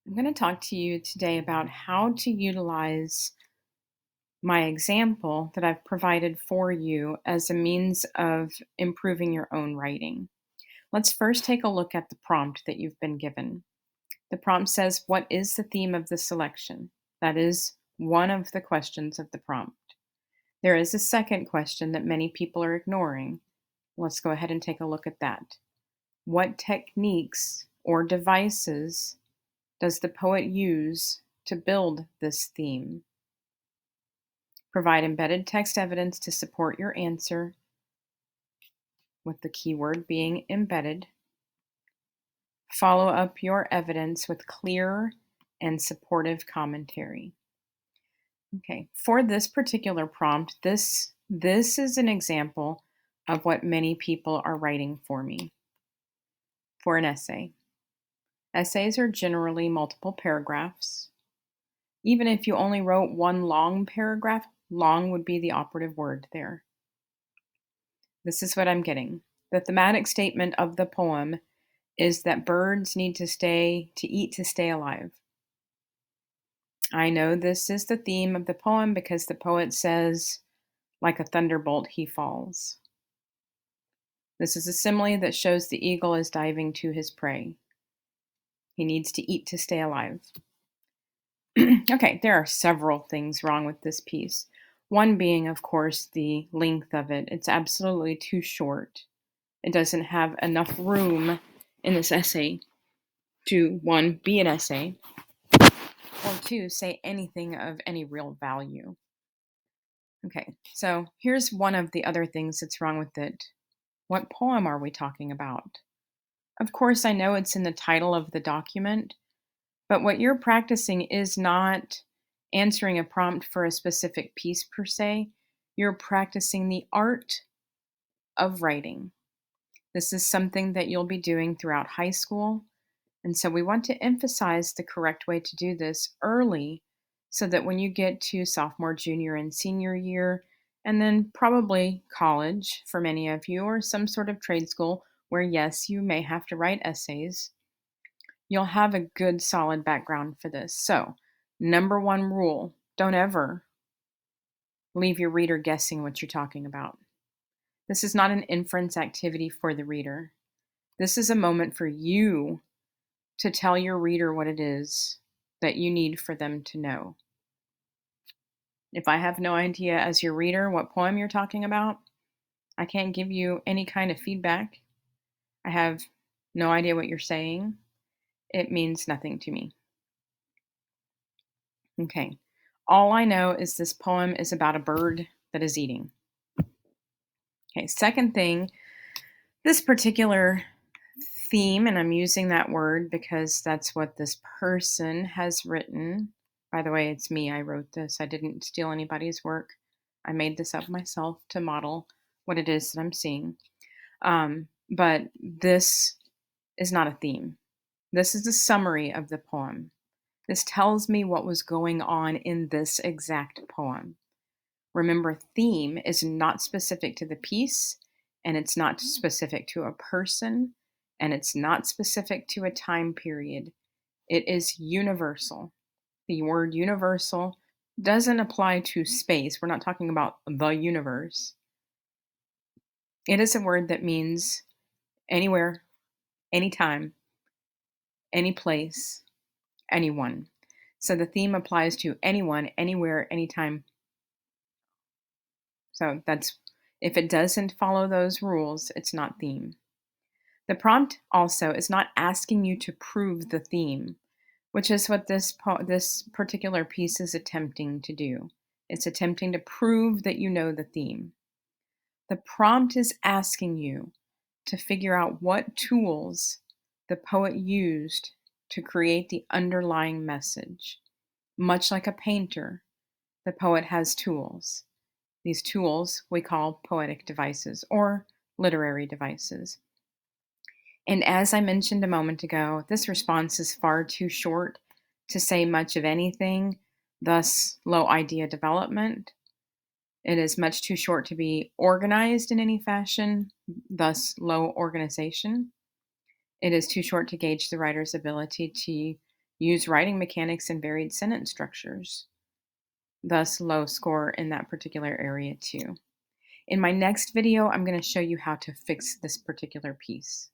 I'm going to talk to you today about how to utilize my example that I've provided for you as a means of improving your own writing. Let's first take a look at the prompt that you've been given. The prompt says, "What is the theme of the selection?" That is one of the questions of the prompt. There is a second question that many people are ignoring. Let's go ahead and take a look at that. What techniques or devices does the poet use to build this theme? Provide embedded text evidence to support your answer, with the keyword being embedded. Follow up your evidence with clear and supportive commentary. Okay, for this particular prompt, this is an example of what many people are writing for me for an essay. Essays are generally multiple paragraphs. Even if you only wrote one long paragraph, long would be the operative word there. This is what I'm getting. The thematic statement of the poem is that birds need to eat to stay alive. I know this is the theme of the poem because the poet says, "Like a thunderbolt, he falls." This is a simile that shows the eagle is diving to his prey. He needs to eat to stay alive. Okay, there are several things wrong with this piece. One being, of course, the length of it. It's absolutely too short. It doesn't have enough room in this essay to, one, be an essay, or two, say anything of any real value. Okay, so here's one of the other things that's wrong with it. What poem are we talking about? Of course, I know it's in the title of the document, but what you're practicing is not answering a prompt for a specific piece per se. You're practicing the art of writing. This is something that you'll be doing throughout high school. And so we want to emphasize the correct way to do this early so that when you get to sophomore, junior, and senior year, and then probably college for many of you, or some sort of trade school where, yes, you may have to write essays, you'll have a good solid background for this. So, number one rule, don't ever leave your reader guessing what you're talking about. This is not an inference activity for the reader. This is a moment for you to tell your reader what it is that you need for them to know. If I have no idea as your reader what poem you're talking about, I can't give you any kind of feedback. I have no idea what you're saying. It means nothing to me. Okay. All I know is this poem is about a bird that is eating. Okay, second thing, this particular theme, and I'm using that word because that's what this person has written. By the way, it's me. I wrote this. I didn't steal anybody's work. I made this up myself to model what it is that I'm seeing. But this is not a theme. This is a summary of the poem. This tells me what was going on in this exact poem. Remember, theme is not specific to the piece, and it's not specific to a person, and it's not specific to a time period. It is universal. The word universal doesn't apply to space. We're not talking about the universe. It is a word that means anywhere, anytime, any place, anyone. So the theme applies to anyone, anywhere, anytime. So that's, if it doesn't follow those rules, it's not theme. The prompt also is not asking you to prove the theme, which is what this particular piece is attempting to do. It's attempting to prove that you know the theme. The prompt is asking you to figure out what tools the poet used to create the underlying message. Much like a painter, the poet has tools. These tools we call poetic devices or literary devices. And as I mentioned a moment ago, this response is far too short to say much of anything, thus low idea development. It is much too short to be organized in any fashion, thus low organization. It is too short to gauge the writer's ability to Use writing mechanics and varied sentence structures, thus low score in that particular area too. In my next video, I'm going to show you how to fix this particular piece.